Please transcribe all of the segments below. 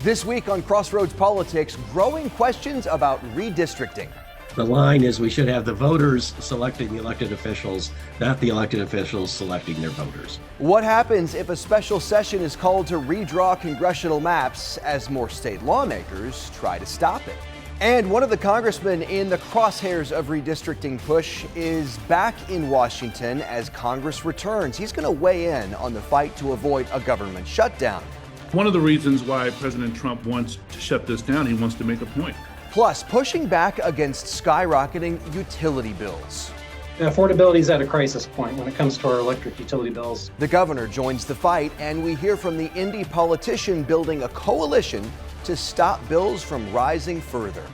This week on Crossroads Politics, growing questions about redistricting. The line is we should have the voters selecting the elected officials, not the elected officials selecting their voters. What happens if a special session is called to redraw congressional maps as more state lawmakers try to stop it? And one of the congressmen in the crosshairs of redistricting push is back in Washington as Congress returns. He's going to weigh in on the fight to avoid a government shutdown. One of the reasons why President Trump wants to shut this down, he wants to make a point. Plus, pushing back against skyrocketing utility bills. Affordability is at a crisis point when it comes to our electric utility bills. The governor joins the fight, and we hear from the indie politician building a coalition to stop bills from rising further.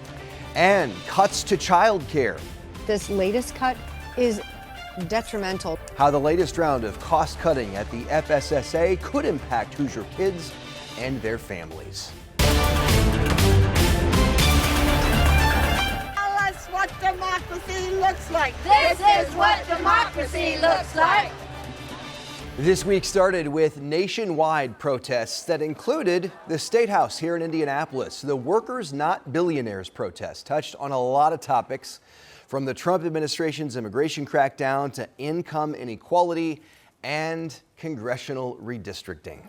And cuts to childcare. This latest cut is detrimental. How the latest round of cost cutting at the FSSA could impact Hoosier kids and their families. Tell us what democracy looks like. This is what democracy looks like. This week started with nationwide protests that included the State House here in Indianapolis. The Workers Not Billionaires protest touched on a lot of topics, from the Trump administration's immigration crackdown to income inequality and congressional redistricting.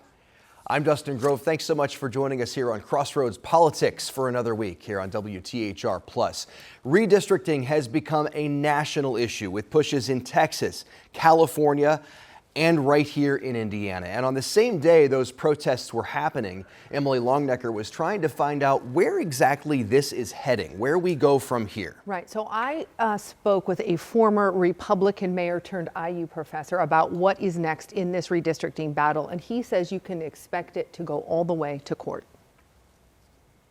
I'm Dustin Grove. Thanks so much for joining us here on Crossroads Politics for another week here on WTHR+. Redistricting has become a national issue with pushes in Texas, California, and right here in Indiana. And on the same day those protests were happening, Emily Longnecker was trying to find out where exactly this is heading, where we go from here. Right. So I spoke with a former Republican mayor turned IU professor about what is next in this redistricting battle. And he says you can expect it to go all the way to court.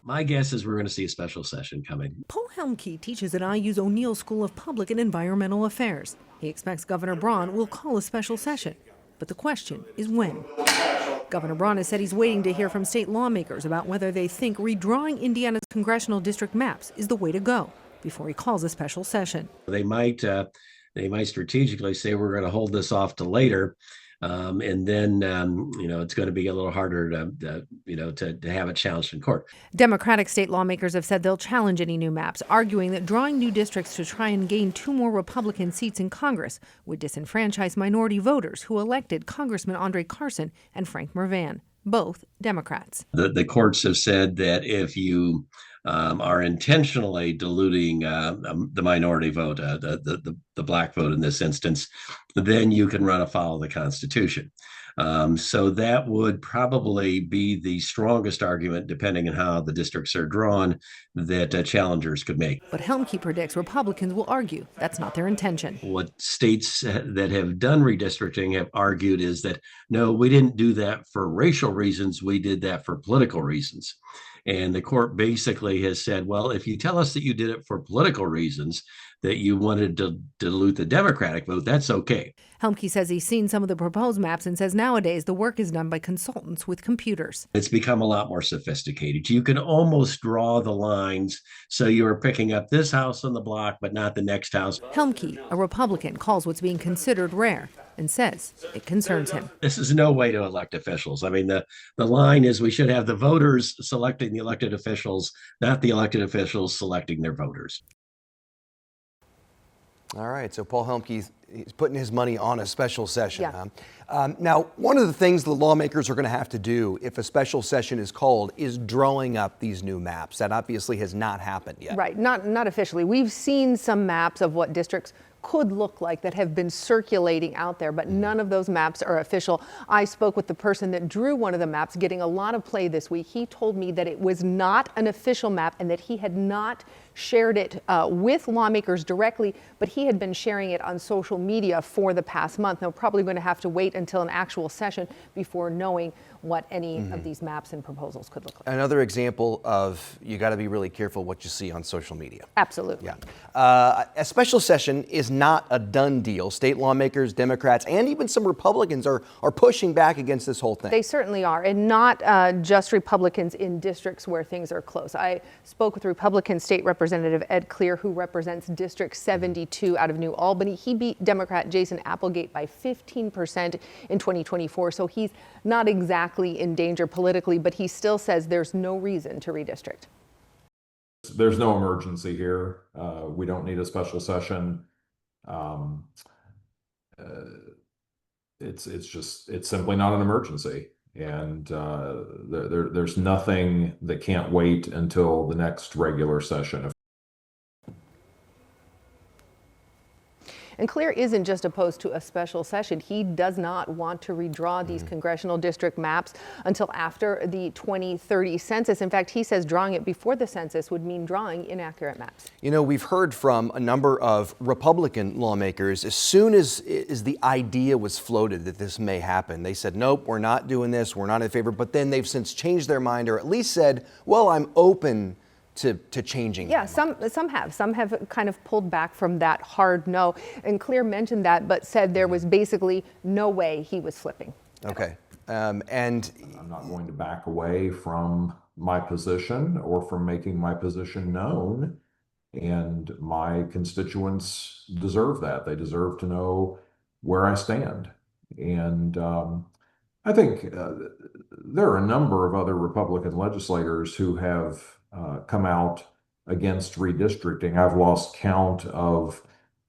My guess is we're going to see a special session coming. Paul Helmke teaches at IU's O'Neill School of Public and Environmental Affairs. He expects Governor Braun will call a special session. But the question is when. Governor Braun has said he's waiting to hear from state lawmakers about whether they think redrawing Indiana's congressional district maps is the way to go before he calls a special session. They might strategically say we're going to hold this off to later. And then, it's going to be a little harder to have it challenged in court. Democratic state lawmakers have said they'll challenge any new maps, arguing that drawing new districts to try and gain 2 more Republican seats in Congress would disenfranchise minority voters who elected Congressman Andre Carson and Frank Mervan, both Democrats. The courts have said that if you are intentionally diluting the minority vote, the black vote in this instance, then you can run afoul of the Constitution. So that would probably be the strongest argument, depending on how the districts are drawn, that challengers could make. But Helmke predicts Republicans will argue that's not their intention. What states that have done redistricting have argued is that, no, we didn't do that for racial reasons, we did that for political reasons. And the court basically has said, well, if you tell us that you did it for political reasons, that you wanted to dilute the Democratic vote, that's okay. Helmke says he's seen some of the proposed maps and says nowadays the work is done by consultants with computers. It's become a lot more sophisticated. You can almost draw the lines so you're picking up this house on the block, but not the next house. Helmke, a Republican, calls what's being considered rare and says it concerns him. This is no way to elect officials. I mean, the line is we should have the voters selecting the elected officials, not the elected officials selecting their voters. All right, so Paul Helmke is putting his money on a special session. Yeah. Now, one of the things the lawmakers are going to have to do if a special session is called is drawing up these new maps. That obviously has not happened yet. Right, not officially. We've seen some maps of what districts could look like that have been circulating out there, but none of those maps are official. I spoke with the person that drew one of the maps, getting a lot of play this week. He told me that it was not an official map and that he had not shared it with lawmakers directly, but he had been sharing it on social media for the past month. Now, probably going to have to wait until an actual session before knowing what any of these maps and proposals could look like. Another example of you got to be really careful what you see on social media. Absolutely. Yeah. A special session is not a done deal. State lawmakers, Democrats, and even some Republicans are pushing back against this whole thing. They certainly are, and not just Republicans in districts where things are close. I spoke with Republican State Representative Ed Clear, who represents District 72 out of New Albany. He beat Democrat Jason Applegate by 15% in 2024, so he's not exactly exactly in danger politically, but he still says there's no reason to redistrict. There's no emergency here. We don't need a special session. It's simply not an emergency. And there's nothing that can't wait until the next regular session. And Clear isn't just opposed to a special session. He does not want to redraw these congressional district maps until after the 2030 census. In fact, he says drawing it before the census would mean drawing inaccurate maps. You know, we've heard from a number of Republican lawmakers as soon as the idea was floated that this may happen. They said, nope, we're not doing this. We're not in favor. But then they've since changed their mind, or at least said, well, I'm open to changing. Yeah, some have kind of pulled back from that hard no. And Clear mentioned that, but said there was basically no way he was flipping. Okay. And I'm not going to back away from my position or from making my position known. And my constituents deserve that. They deserve to know where I stand. And I think there are a number of other Republican legislators who have come out against redistricting. I've lost count of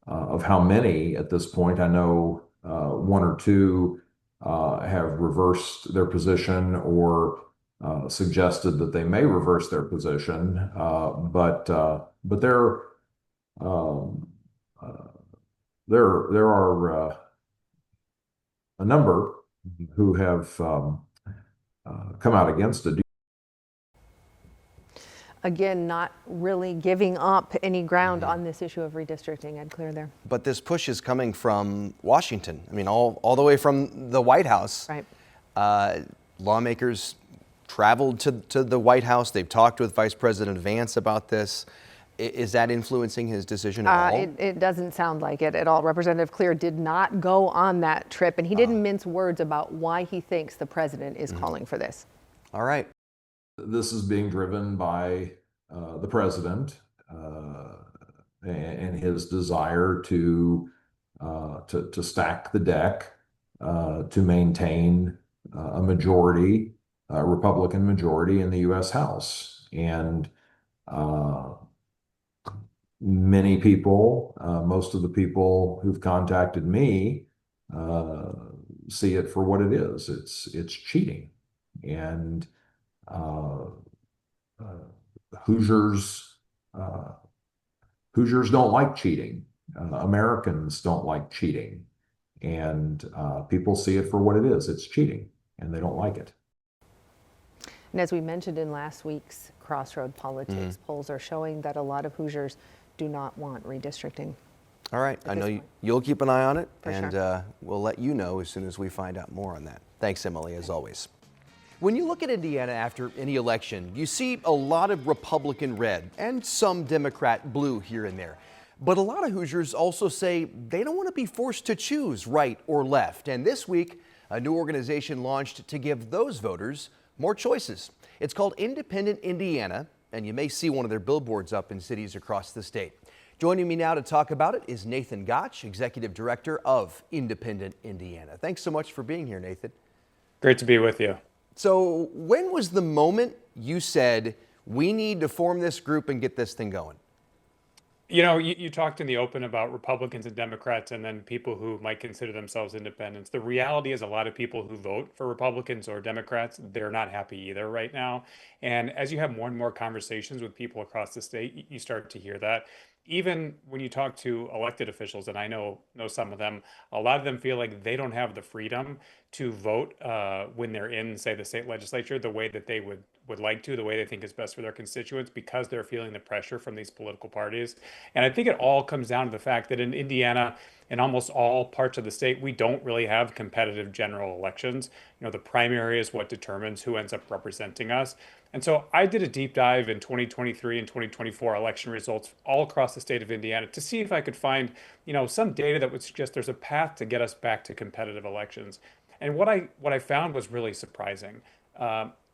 how many at this point. I know one or two have reversed their position or suggested that they may reverse their position, but there are a number who have come out against it. Again, not really giving up any ground on this issue of redistricting. Ed Clear there. but this push is coming from Washington. I mean, all the way from the White House. Right. Lawmakers traveled to the White House. They've talked with Vice President Vance about this. Is that influencing his decision at all? It doesn't sound like it at all. Representative Clear did not go on that trip, and he didn't mince words about why he thinks the president is calling for this. All right. This is being driven by the president and his desire to stack the deck to maintain a majority, a Republican majority in the U.S. House. And many people, most of the people who've contacted me, see it for what it is. It's cheating. And Hoosiers don't like cheating. Americans don't like cheating, and people see it for what it is. It's cheating, and they don't like it. And as we mentioned in last week's Crossroads Politics, polls are showing that a lot of Hoosiers do not want redistricting. All right. I know you'll keep an eye on it, For and sure. we'll let you know as soon as we find out more on that. Thanks, Emily, as always. When you look at Indiana after any election, you see a lot of Republican red and some Democrat blue here and there. But a lot of Hoosiers also say they don't want to be forced to choose right or left. And this week, a new organization launched to give those voters more choices. It's called Independent Indiana, and you may see one of their billboards up in cities across the state. Joining me now to talk about it is Nathan Gotch, Executive Director of Independent Indiana. Thanks so much for being here, Nathan. Great to be with you. So when was the moment you said, we need to form this group and get this thing going? You know, you talked in the open about Republicans and Democrats and then people who might consider themselves independents. The reality is a lot of people who vote for Republicans or Democrats, they're not happy either right now. And as you have more and more conversations with people across the state, you start to hear that. Even when you talk to elected officials, and I know some of them, a lot of them feel like they don't have the freedom to vote when they're in, say, the state legislature the way that they would like to, the way they think is best for their constituents, because they're feeling the pressure from these political parties. And I think it all comes down to the fact that in Indiana, in almost all parts of the state, we don't really have competitive general elections. You know, the primary is what determines who ends up representing us. And so I did a deep dive in 2023 and 2024 election results all across the state of Indiana to see if I could find, you know, some data that would suggest there's a path to get us back to competitive elections. And what I found was really surprising.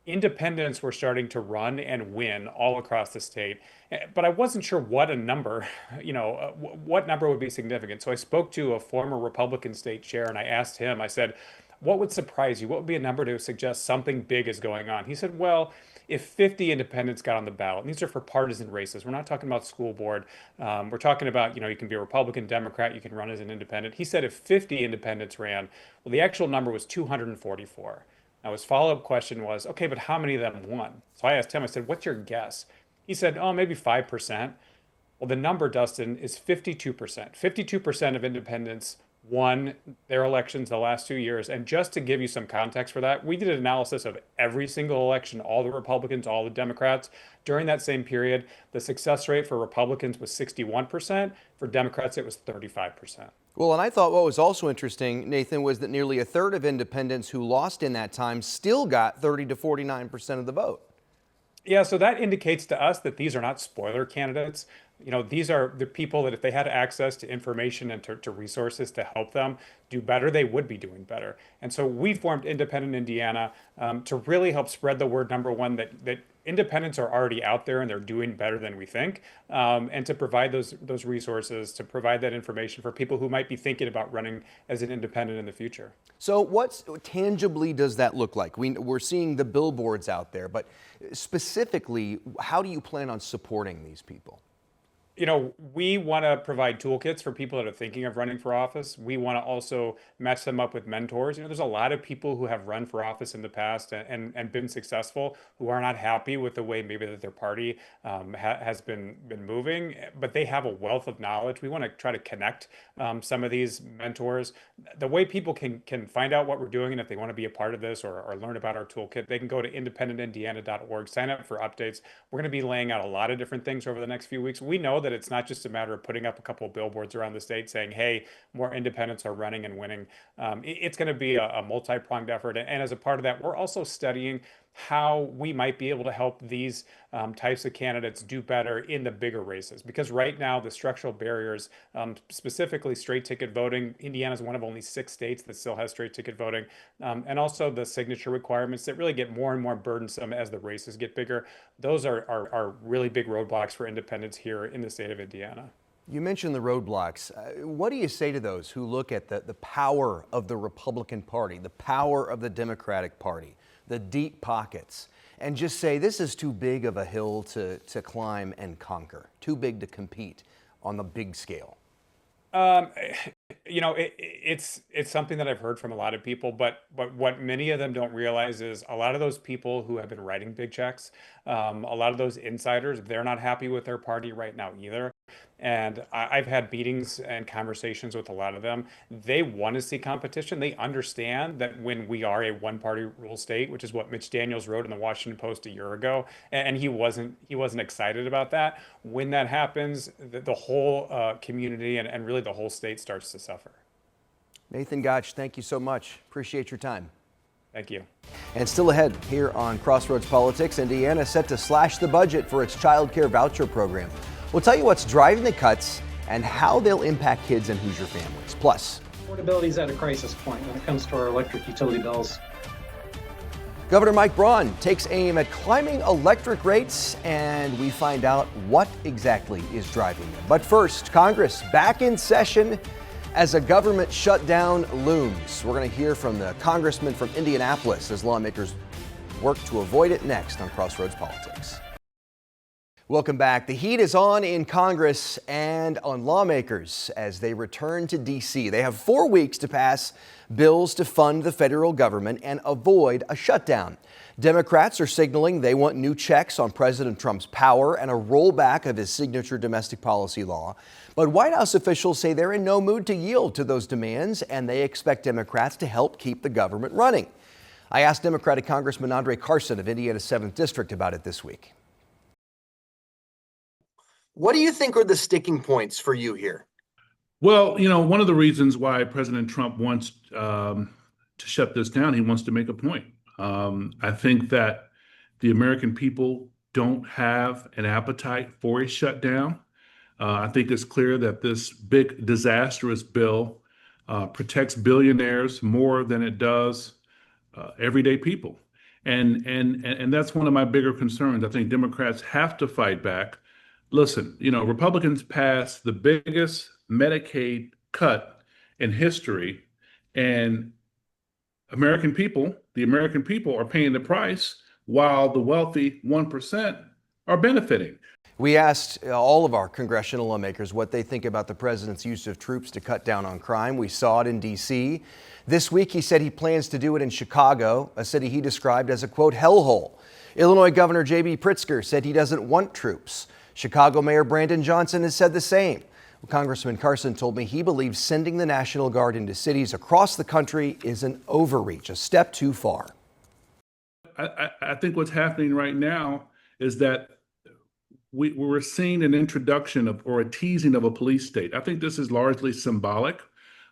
Independents were starting to run and win all across the state, but I wasn't sure what a number, what number would be significant. So I spoke to a former Republican state chair and I asked him, I said, what would surprise you? What would be a number to suggest something big is going on? He said, well, if 50 independents got on the ballot, and these are for partisan races, we're not talking about school board. We're talking about, you can be a Republican, Democrat, you can run as an independent. He said if 50 independents ran, well, the actual number was 244. Now, his follow-up question was, okay, but how many of them won? So I asked him, I said, what's your guess? He said, oh, maybe 5%. Well, the number, Dustin, is 52%. 52% of independents won their elections the last 2 years. And just to give you some context for that, we did an analysis of every single election, all the Republicans, all the Democrats. During that same period, the success rate for Republicans was 61%. For Democrats, it was 35%. Well, and I thought what was also interesting, Nathan, was that nearly a third of independents who lost in that time still got 30 to 49% of the vote. Yeah, so that indicates to us that these are not spoiler candidates. These are the people that if they had access to information and to resources to help them do better, they would be doing better. And so we formed Independent Indiana to really help spread the word, number one, that independents are already out there and they're doing better than we think, and to provide those resources, to provide that information for people who might be thinking about running as an independent in the future. So what tangibly does that look like? We're seeing the billboards out there, but specifically, how do you plan on supporting these people? We want to provide toolkits for people that are thinking of running for office. We want to also match them up with mentors. There's a lot of people who have run for office in the past and been successful who are not happy with the way maybe that their party has been moving, but they have a wealth of knowledge. We want to try to connect some of these mentors. The way people can find out what we're doing, and if they want to be a part of this or learn about our toolkit, they can go to independentindiana.org, sign up for updates. We're going to be laying out a lot of different things over the next few weeks. We know that it's not just a matter of putting up a couple of billboards around the state saying, hey, more independents are running and winning. It's going to be a multi-pronged effort. And as a part of that, we're also studying how we might be able to help these types of candidates do better in the bigger races. Because right now, the structural barriers, specifically straight ticket voting, Indiana is one of only 6 states that still has straight ticket voting, and also the signature requirements that really get more and more burdensome as the races get bigger. Those are really big roadblocks for independents here in the state of Indiana. You mentioned the roadblocks. What do you say to those who look at the power of the Republican Party, the power of the Democratic Party, the deep pockets, and just say this is too big of a hill to climb and conquer, too big to compete on the big scale? It's something that I've heard from a lot of people, but what many of them don't realize is a lot of those people who have been writing big checks, a lot of those insiders, they're not happy with their party right now either. And I've had meetings and conversations with a lot of them. They want to see competition. They understand that when we are a one-party rule state, which is what Mitch Daniels wrote in the Washington Post a year ago, and he wasn't excited about that. When that happens, the whole community and really the whole state starts to suffer. Nathan Gotch, thank you so much. Appreciate your time. Thank you. And still ahead here on Crossroads Politics, Indiana set to slash the budget for its child care voucher program. We'll tell you what's driving the cuts and how they'll impact kids and Hoosier families. Plus, Affordability is at a crisis point when it comes to our electric utility bills. Governor Mike Braun takes aim at climbing electric rates, and we find out what exactly is driving them. But first, Congress back in session as a government shutdown looms. We're going to hear from the congressman from Indianapolis as lawmakers work to avoid it next on Crossroads Politics. Welcome back. The heat is on in Congress and on lawmakers as they return to D.C. They have 4 weeks to pass bills to fund the federal government and avoid a shutdown. Democrats are signaling they want new checks on President Trump's power and a rollback of his signature domestic policy law. But White House officials say they're in no mood to yield to those demands, and they expect Democrats to help keep the government running. I asked Democratic Congressman Andre Carson of Indiana's 7th District about it this week. What do you think are the sticking points for you here? Well, one of the reasons why President Trump wants to shut this down, he wants to make a point. I think that the American people don't have an appetite for a shutdown. I think it's clear that this big, disastrous bill protects billionaires more than it does everyday people. And that's one of my bigger concerns. I think Democrats have to fight back. Listen, Republicans passed the biggest Medicaid cut in history, and the American people are paying the price while the wealthy 1% are benefiting. We asked all of our congressional lawmakers what they think about the president's use of troops to cut down on crime. We saw it in D.C. This week, he said he plans to do it in Chicago, a city he described as a, quote, hellhole. Illinois Governor J.B. Pritzker said he doesn't want troops. Chicago Mayor Brandon Johnson has said the same. Congressman Carson told me he believes sending the National Guard into cities across the country is an overreach, a step too far. I think what's happening right now is that we're seeing an introduction of or a teasing of a police state. I think this is largely symbolic,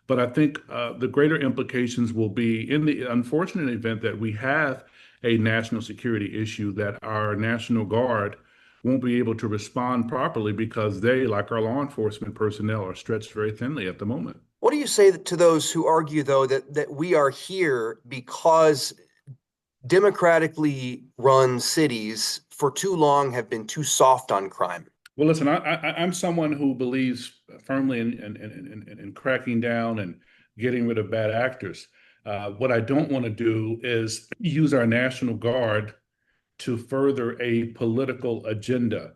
but I think the greater implications will be in the unfortunate event that we have a national security issue, that our National Guard won't be able to respond properly because they, like our law enforcement personnel, are stretched very thinly at the moment. What do you say to those who argue, though, that we are here because democratically run cities for too long have been too soft on crime? Well, listen, I'm someone who believes firmly in cracking down and getting rid of bad actors. What I don't want to do is use our National Guard to further a political agenda.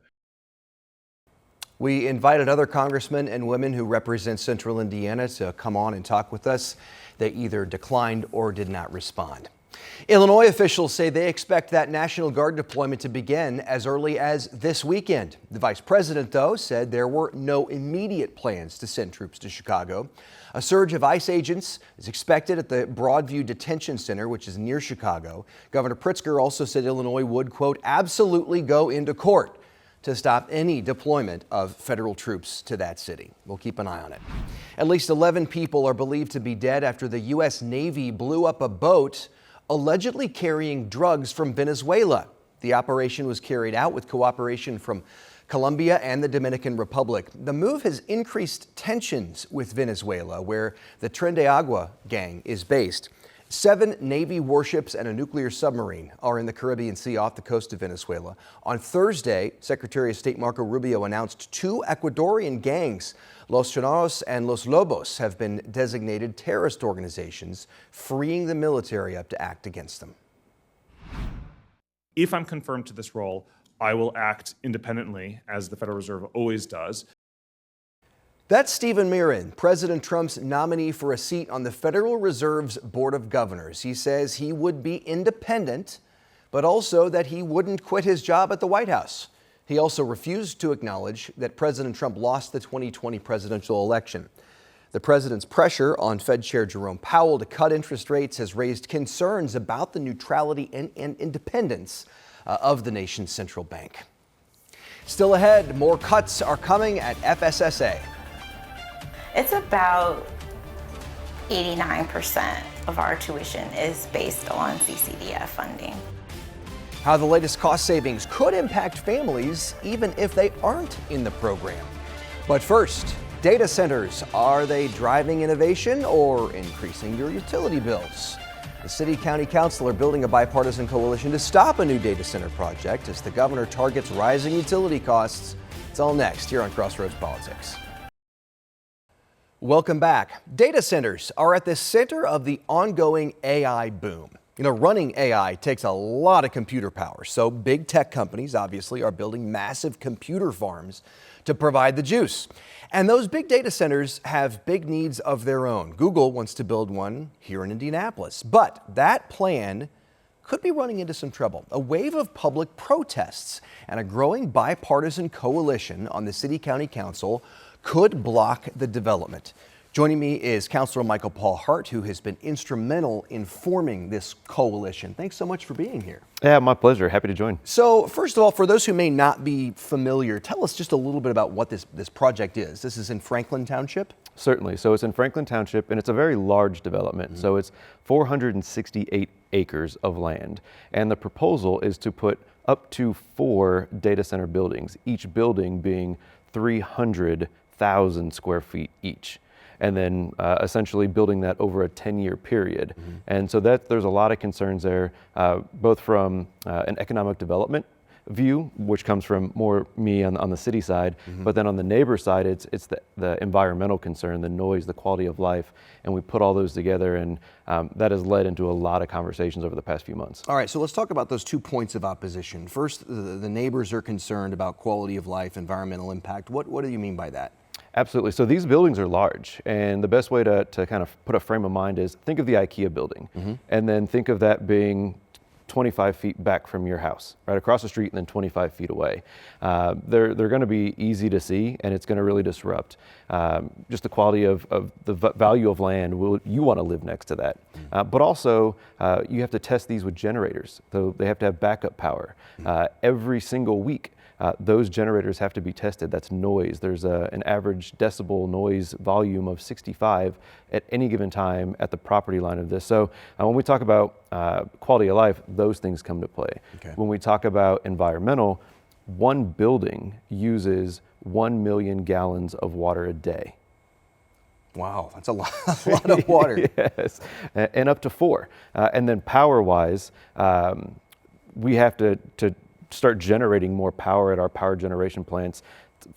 We invited other congressmen and women who represent Central Indiana to come on and talk with us. They either declined or did not respond. Illinois officials say they expect that National Guard deployment to begin as early as this weekend. The vice president, though, said there were no immediate plans to send troops to Chicago. A surge of ICE agents is expected at the Broadview Detention Center, which is near Chicago. Governor Pritzker also said Illinois would, quote, absolutely go into court to stop any deployment of federal troops to that city. We'll keep an eye on it. At least 11 people are believed to be dead after the U.S. Navy blew up a boat allegedly carrying drugs from Venezuela. The operation was carried out with cooperation from Colombia and the Dominican Republic. The move has increased tensions with Venezuela, where the Tren de Agua gang is based. 7 Navy warships and a nuclear submarine are in the Caribbean Sea off the coast of Venezuela. On Thursday, Secretary of State Marco Rubio announced 2 Ecuadorian gangs, Los Choneros and Los Lobos, have been designated terrorist organizations, freeing the military up to act against them. If I'm confirmed to this role, I will act independently, as the Federal Reserve always does. That's Stephen Miron, President Trump's nominee for a seat on the Federal Reserve's Board of Governors. He says he would be independent, but also that he wouldn't quit his job at the White House. He also refused to acknowledge that President Trump lost the 2020 presidential election. The president's pressure on Fed Chair Jerome Powell to cut interest rates has raised concerns about the neutrality and independence of the nation's central bank. Still ahead, more cuts are coming at FSSA. It's about 89% of our tuition is based on CCDF funding. How the latest cost savings could impact families even if they aren't in the program. But first, data centers. Are they driving innovation or increasing your utility bills? The City County Council are building a bipartisan coalition to stop a new data center project as the governor targets rising utility costs. It's all next here on Crossroads Politics. Welcome back. Data centers are at the center of the ongoing AI boom. You know, running AI takes a lot of computer power, so big tech companies obviously are building massive computer farms to provide the juice. And those big data centers have big needs of their own. Google wants to build one here in Indianapolis, but that plan could be running into some trouble. A wave of public protests and a growing bipartisan coalition on the City County Council could block the development. Joining me is Councilor Michael Paul Hart, who has been instrumental in forming this coalition. Thanks so much for being here. Yeah, my pleasure. Happy to join. So first of all, for those who may not be familiar, tell us just a little bit about what this project is. This is in Franklin Township? Certainly. So it's in Franklin Township, and it's a very large development. So it's 468 acres of land. And the proposal is to put up to 4 data center buildings, each building being 300,000 square feet each. And then essentially building that over a 10-year period. And so that there's a lot of concerns there, both from an economic development view, which comes from more me on the city side, but then on the neighbor side, it's the environmental concern, the noise, the quality of life, and we put all those together, and that has led into a lot of conversations over the past few months. All right, so let's talk about those 2 points of opposition. First, the neighbors are concerned about quality of life, environmental impact. What do you mean by that? Absolutely. So these buildings are large, and the best way to kind of put a frame of mind is think of the IKEA building, and then think of that being 25 feet back from your house, right across the street and then 25 feet away. They're going to be easy to see, and it's going to really disrupt just the quality of the value of land. Will you want to live next to that? But also, you have to test these with generators, so they have to have backup power. Every single week, those generators have to be tested. That's noise. There's an average decibel noise volume of 65 at any given time at the property line of this. So when we talk about quality of life, those things come to play. Okay. When we talk about environmental, one building uses 1 million gallons of water a day. Wow, that's a lot of water. Yes, and up to 4. And then power-wise, we have to start generating more power at our power generation plants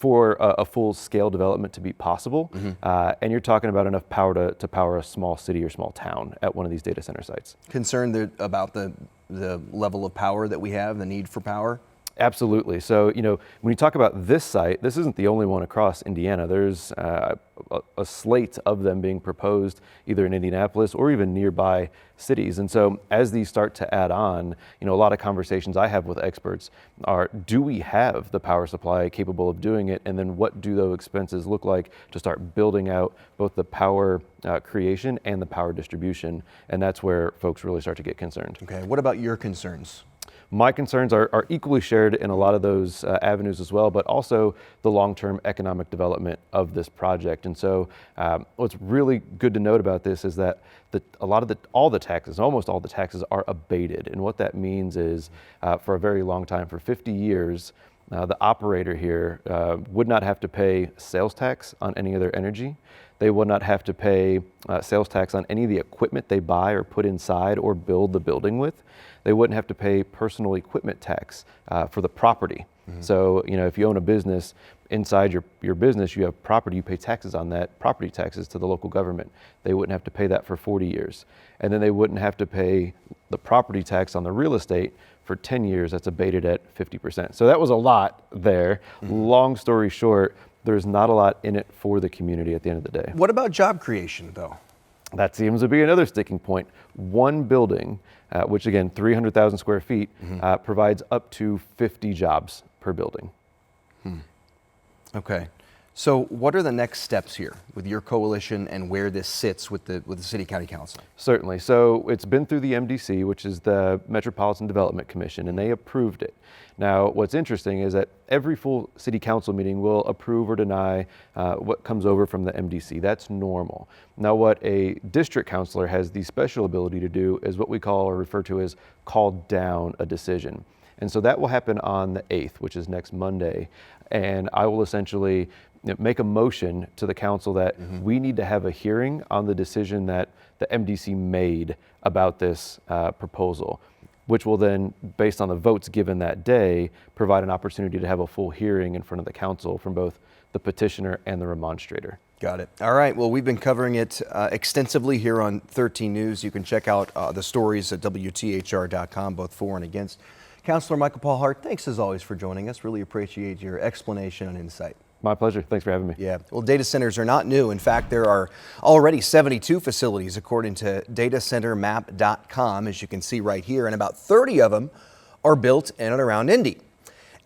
for a full-scale development to be possible. And you're talking about enough power to power a small city or small town at one of these data center sites. Concerned about the level of power that we have, the need for power? Absolutely. So, when you talk about this site, this isn't the only one across Indiana. There's a slate of them being proposed either in Indianapolis or even nearby cities. And so as these start to add on, a lot of conversations I have with experts are, do we have the power supply capable of doing it? And then what do those expenses look like to start building out both the power creation and the power distribution? And that's where folks really start to get concerned. Okay, what about your concerns? My concerns are equally shared in a lot of those avenues as well, but also the long-term economic development of this project. And so what's really good to note about this is that almost all the taxes are abated. And what that means is for a very long time, for 50 years, the operator here would not have to pay sales tax on any of their energy. They would not have to pay sales tax on any of the equipment they buy or put inside or build the building with. They wouldn't have to pay personal equipment tax for the property. So, if you own a business, inside your business, you have property, you pay taxes on that, property taxes to the local government. They wouldn't have to pay that for 40 years. And then they wouldn't have to pay the property tax on the real estate for 10 years. That's abated at 50%. So that was a lot there. Long story short, there's not a lot in it for the community at the end of the day. What about job creation, though? That seems to be another sticking point. One building, which again, 300,000 square feet, provides up to 50 jobs per building. Okay. So what are the next steps here with your coalition and where this sits with the City County Council? Certainly. So it's been through the MDC, which is the Metropolitan Development Commission, and they approved it. Now, what's interesting is that every full city council meeting will approve or deny what comes over from the MDC. That's normal. Now, what a district councilor has the special ability to do is what we call or refer to as call down a decision. And so that will happen on the 8th, which is next Monday. And I will essentially make a motion to the council that we need to have a hearing on the decision that the MDC made about this proposal, which will then, based on the votes given that day, provide an opportunity to have a full hearing in front of the council from both the petitioner and the remonstrator. Got it. All right. Well, we've been covering it extensively here on 13 News. You can check out the stories at WTHR.com, both for and against. Councilor Michael Paul Hart, thanks as always for joining us. Really appreciate your explanation and insight. My pleasure. Thanks for having me. Yeah. Well, data centers are not new. In fact, there are already 72 facilities according to datacentermap.com, as you can see right here, and about 30 of them are built in and around Indy.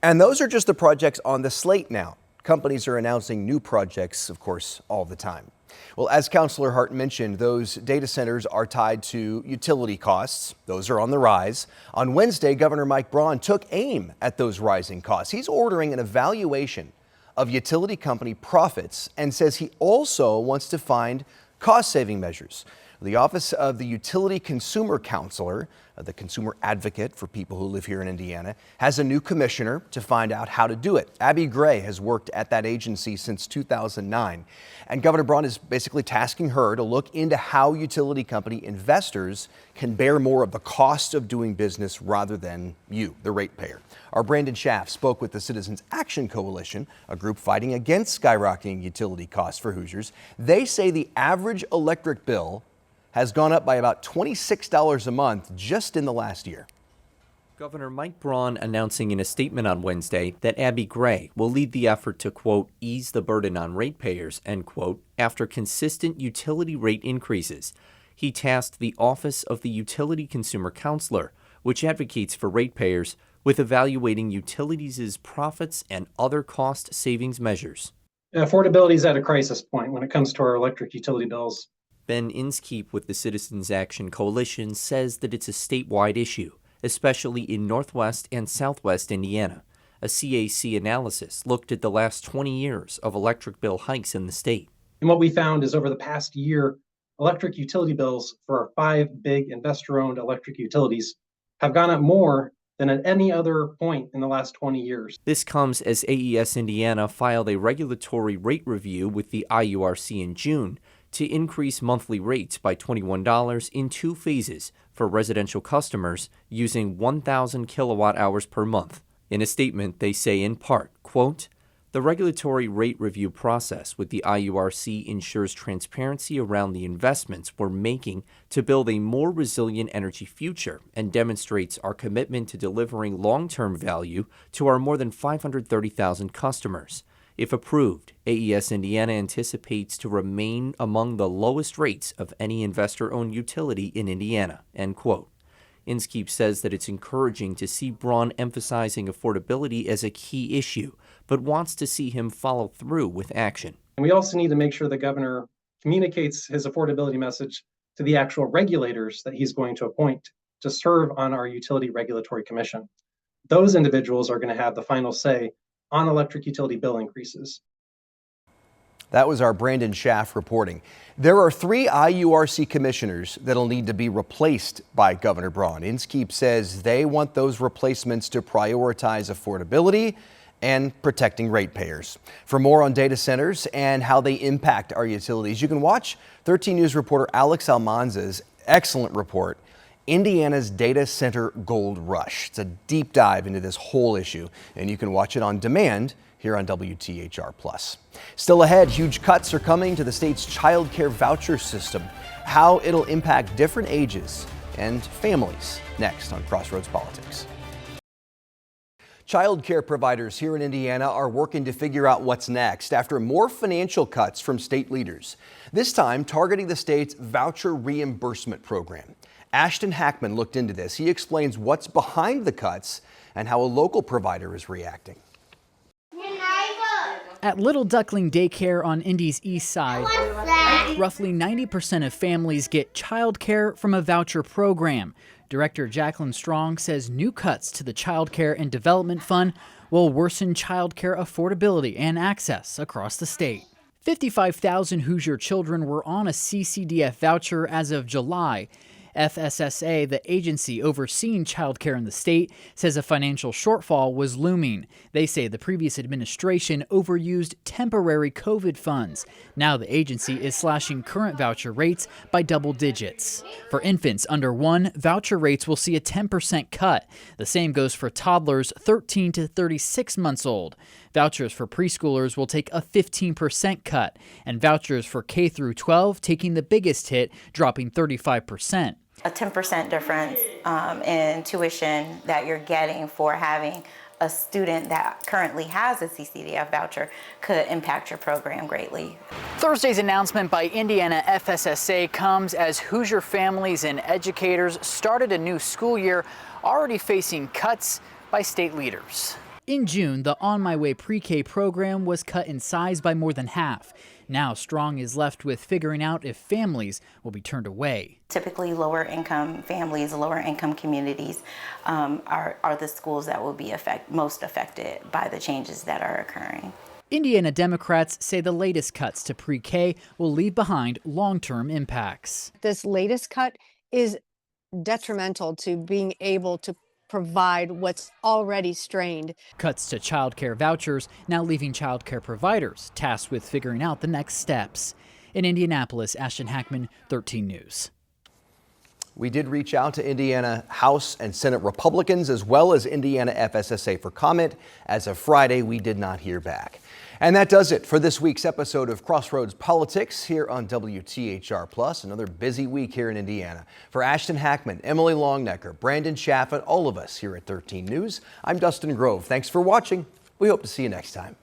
And those are just the projects on the slate now. Companies are announcing new projects, of course, all the time. Well, as Councilor Hart mentioned, those data centers are tied to utility costs. Those are on the rise. On Wednesday, Governor Mike Braun took aim at those rising costs. He's ordering an evaluation of utility company profits and says he also wants to find cost-saving measures. The Office of the Utility Consumer Counselor, the consumer advocate for people who live here in Indiana, has a new commissioner to find out how to do it. Abby Gray has worked at that agency since 2009, and Governor Braun is basically tasking her to look into how utility company investors can bear more of the cost of doing business rather than you, the ratepayer. Our Brandon Schaff spoke with the Citizens Action Coalition, a group fighting against skyrocketing utility costs for Hoosiers. They say the average electric bill has gone up by about $26 a month just in the last year. Governor Mike Braun announcing in a statement on Wednesday that Abby Gray will lead the effort to, quote, ease the burden on ratepayers, end quote, after consistent utility rate increases. He tasked the Office of the Utility Consumer Counselor, which advocates for ratepayers, with evaluating utilities' profits and other cost savings measures. Affordability is at a crisis point when it comes to our electric utility bills. Ben Inskeep with the Citizens Action Coalition says that it's a statewide issue, especially in Northwest and Southwest Indiana. A CAC analysis looked at the last 20 years of electric bill hikes in the state. And what we found is over the past year, electric utility bills for our 5 big investor-owned electric utilities have gone up more than at any other point in the last 20 years. This comes as AES Indiana filed a regulatory rate review with the IURC in June to increase monthly rates by $21 in 2 phases for residential customers using 1,000 kilowatt hours per month. In a statement, they say in part, quote, the regulatory rate review process with the IURC ensures transparency around the investments we're making to build a more resilient energy future and demonstrates our commitment to delivering long-term value to our more than 530,000 customers. If approved, AES Indiana anticipates to remain among the lowest rates of any investor-owned utility in Indiana, end quote. Inskeep says that it's encouraging to see Braun emphasizing affordability as a key issue, but wants to see him follow through with action. And we also need to make sure the governor communicates his affordability message to the actual regulators that he's going to appoint to serve on our Utility Regulatory Commission. Those individuals are going to have the final say on electric utility bill increases. That was our Brandon Schaff reporting. There are 3 IURC commissioners that'll need to be replaced by Governor Braun. Inskeep says they want those replacements to prioritize affordability and protecting ratepayers. For more on data centers and how they impact our utilities, you can watch 13 News reporter Alex Almanza's excellent report, Indiana's Data Center Gold Rush. It's a deep dive into this whole issue, and you can watch it on demand here on WTHR+. Still ahead, huge cuts are coming to the state's child care voucher system, how it'll impact different ages and families. Next on Crossroads Politics. Child care providers here in Indiana are working to figure out what's next after more financial cuts from state leaders, this time targeting the state's voucher reimbursement program. Ashton Hackman looked into this. He explains what's behind the cuts and how a local provider is reacting. At Little Duckling Daycare on Indy's east side, roughly 90% of families get child care from a voucher program. Director Jacqueline Strong says new cuts to the Child Care and Development Fund will worsen child care affordability and access across the state. 55,000 Hoosier children were on a CCDF voucher as of July. FSSA, the agency overseeing child care in the state, says a financial shortfall was looming. They say the previous administration overused temporary COVID funds. Now the agency is slashing current voucher rates by double digits. For infants under 1, voucher rates will see a 10% cut. The same goes for toddlers 13 to 36 months old. Vouchers for preschoolers will take a 15% cut, and vouchers for K through 12 taking the biggest hit, dropping 35%. A 10% difference in tuition that you're getting for having a student that currently has a CCDF voucher could impact your program greatly. Thursday's announcement by Indiana FSSA comes as Hoosier families and educators started a new school year already facing cuts by state leaders. In June, the On My Way pre-K program was cut in size by more than half. Now Strong is left with figuring out if families will be turned away. Typically lower income families, lower income communities are the schools that will be most affected by the changes that are occurring. Indiana Democrats say the latest cuts to pre-K will leave behind long-term impacts. This latest cut is detrimental to being able to provide what's already strained. Cuts to child care vouchers now leaving child care providers tasked with figuring out the next steps. In Indianapolis, Ashton Hackman, 13 News. We did reach out to Indiana House and Senate Republicans as well as Indiana FSSA for comment. As of Friday, we did not hear back. And that does it for this week's episode of Crossroads Politics here on WTHR Plus. Another busy week here in Indiana. For Ashton Hackman, Emily Longnecker, Brandon Chaffin, all of us here at 13 News, I'm Dustin Grove. Thanks for watching. We hope to see you next time.